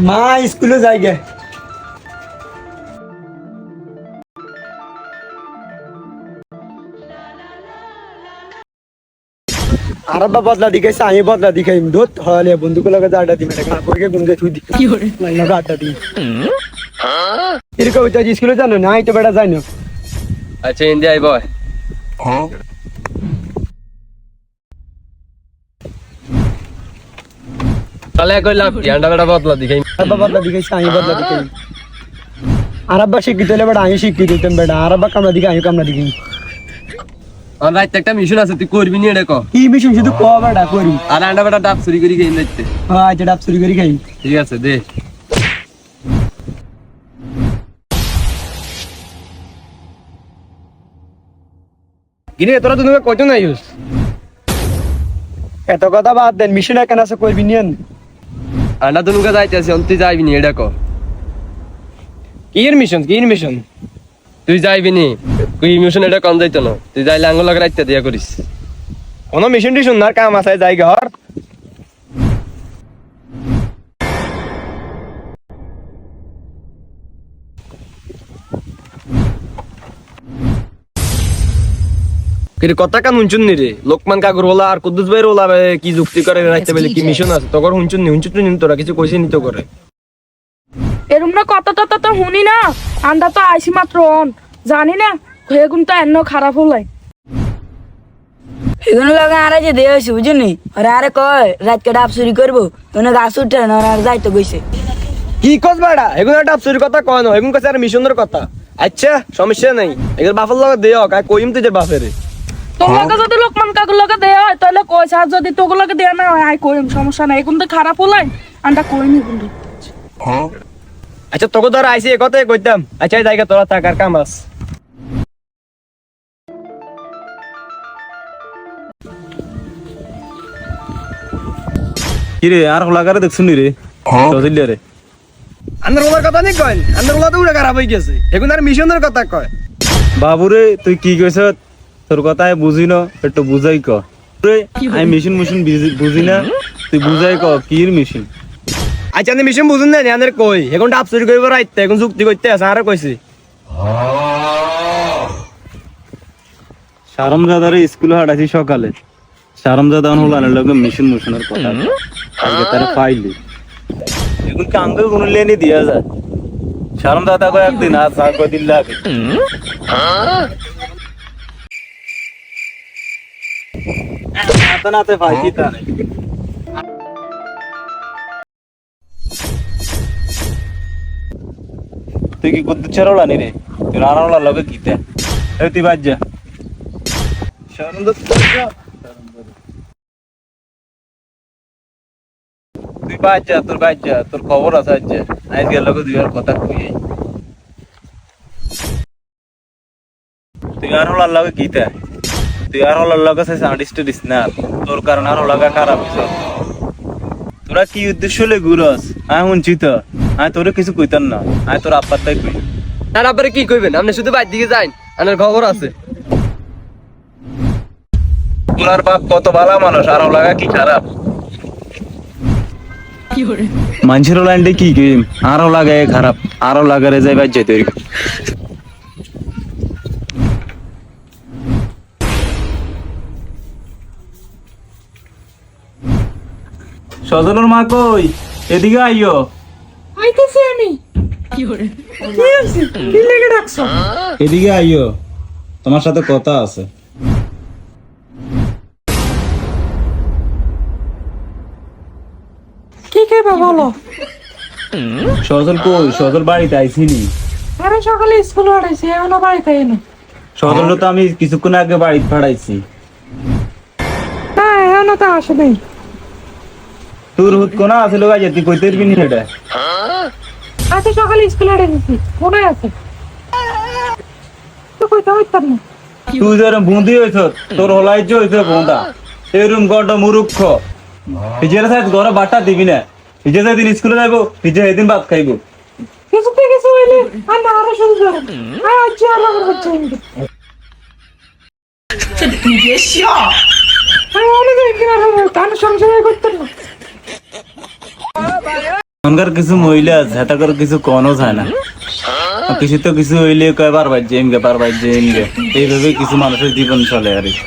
মা স্কুলে যাই গে। আরব্বা বদলা দিখাইছে, আমি বদলা দিখাই ধর হলে বন্ধুকে লাগে আড্ডা দিবে না পরে গুনগে তুই কি করে লাগে আড্ডা দিই এরকম স্কুলে জানো না তো বেটা যাই না। আচ্ছা ইন্দি আইব তাহলে কইলাম ইয়ান্ডা বেটা বদলা দিখাই আরব্বা বদলা দিখাইছে, আমি বদলা দিখাই। আরব্বা শিক্ষিত হলে বেটা আমি শিক্ষিত হইতাম বেটা, আরব্বা কামলা দিকে আমি কামলা দিখাই। আমার রাইতে একটা মিশন আছে, তুই করবি নি এটা ক কি মিশন শুধু ক বেটা করি। আর আন্ডা বেটা ডাব চুরি করি খাই নাইতে। হ্যাঁ এটা ডাব চুরি করি খাই। ঠিক আছে দে। গিরে তোরা তো কত না ইউজ এত কথা বাদ দেন, মিশন কেন আছে করবি নিয়েন। আন্ডা তুনুকে যাইতেছি, তুই যাইবি নি এটা ক কির মিশন কির মিশন? তুই যাইবি নি তুই মিশন এটা কম যাইতো না, তুই যাইলে আঙ্গুল লাগে রাইতে দিয়া করিস। কোনো মিশন টিশন না, কাম আছে যাই ঘর। কিন্তু কথা কান হুঞ্চুন নি রে, লোকমান কাকুর ওলা আর কুদ্দুস ভাইয়ের ওলা কি যুক্তি করে রাইতে বলে কি মিশন আছে তোর হুঞ্চুন নি তোরা কিছু কইছিস নি তো করে এরম না কত তো শুনি না, আন্দা তো আইসি মাত্র অন জানি না এগুন তো এন্ন খারাপ হলাই। এগুলো লাগে আরে যে দিয়ে হয়েছে বুঝুনি, আরে আরে কয় রাতকে ডাব চুরি করবো তোনে গাছ উঠে না আর যাইতো গেছে। কি কস বাড়া এগুলো একটা চুরির কথা কয় না, এগুন কাছে আর মিশনের কথা। আচ্ছা সমস্যা নাই, এগুলো বাপের লগে দেও কাই কইম তুই যে বাপেরে তোর লগে যদি লোকমান কাকুর লগে দেয়া হয় তাহলে কইস, আর যদি তোর লগে দেয়া না হয় আই কইম সমস্যা নাই, এখন তো খারাপ হলাই আন্ডা কইনি কিন্তু। আচ্ছা তোকে ধর আইসি এ কথাই কইতাম। আচ্ছা এই জায়গা তোরা থাকার কাম আস। কিরে আর হলাকারে দেখছুন রে চৌধুরী রে আন্দার ওলার কথা নেই কয়, আন্দার ওলা তো উড়ে খারাপ হয়ে গেছে, এখন আর মিশনের কথা কয়। বাবুরে তুই কি কইছ তোর কথা বুঝি না, একটু বুঝাই ক রে। আমি মেশিন বুঝি না, তুই বুঝাই ক কির মেশিন। আচ্ছা আমি মিশন বুঝুন না আনের কই এখন ডাব চুরি করিব রাইতে, এখন যুক্তি করতে আছে আর কইছি সারমজাদারে স্কুলে হাঁটাইছি সকালে, সারমজাদা হলানের লগে মিশনের কথা আজকে তারা পাইলি এখন কাঙ্গে কোনো লেনি দিয়া যায়। সারমজাদা কয় একদিন আর সার কদিন লাগে নাতে নাতে পাইছি তা নাই। তুই কি কুদ্দু ছাড়া নি রে, তুই রানাওয়ালা লগে কিতে তুই বাজ যা। তুই বাচ্চা তোর বাচ্চা তোর খবর আছে আজকে আজকে লোক দুই কথা কই তুই আর হলার লগে কিতা, তুই আর হলার লগে সাইস আর্টিস্ট না তোর কারণে আর লাগা খারাপ হইছে। তোরা কি উদ্দেশ্য লে ঘুরস আমি শুনছি তো, আমি তোরে কিছু কইতাম না, আমি তোর আব্বারটাই কই। আর আবার কি কইবেন, আপনি শুধু বাইর দিকে যান, আনার খবর আছে। তোর বাপ কত ভালো মানুষ, আর লাগা কি খারাপ মানুষের লাইনটা কি কি আরো লাগে খারাপ, আরো লাগারে যাই বাজ যাই তৈরি। সজলের মা কই, এদিকে আইও। আইতেছি আমি। কি হইছে কি লেগে ডাকছো? এদিকে আইও, তোমার সাথে কথা আছে। কি খাইবা বলো? সজল কই, সজল বাড়িতে আইছিনি। আরে সকালে স্কুল হারাইছি এখনো বাড়িতে এনে। সজল তো আমি কিছুক্ষণ আগে বাড়িতে পাঠাইছি। না এখনো তো আসে নাই। তোর হুত কোনা আছিল গাইয়া তুই কইতে পারবি নি এটা। আজকে সকালে স্কুল হারাইছি মনে আছে? তো কইতে হইতাম না। তুই যারা বুঁদি হইছ তোর হলাই যে হইছে বোঁদা এরম গড মুরুক্ষ নিজের সাথে ঘরে বাটা দিবি না, নিজে যেদিন স্কুলে যাইবো নিজে সেদিন ভাত খাইবো। কিছুতে কিছু হইলে আর না আরো শুরু করে আর আজ আর আমার হচ্ছে আমি অনেক দিন আর কান সংসার করতে না। এখনকার কিছু মহিলা আছে হেতা করে কিছু কনও যায় না, কিছু তো কিছু হইলে কয় পারবার যে এমগে এইভাবে কিছু মানুষের জীবন চলে আর কি।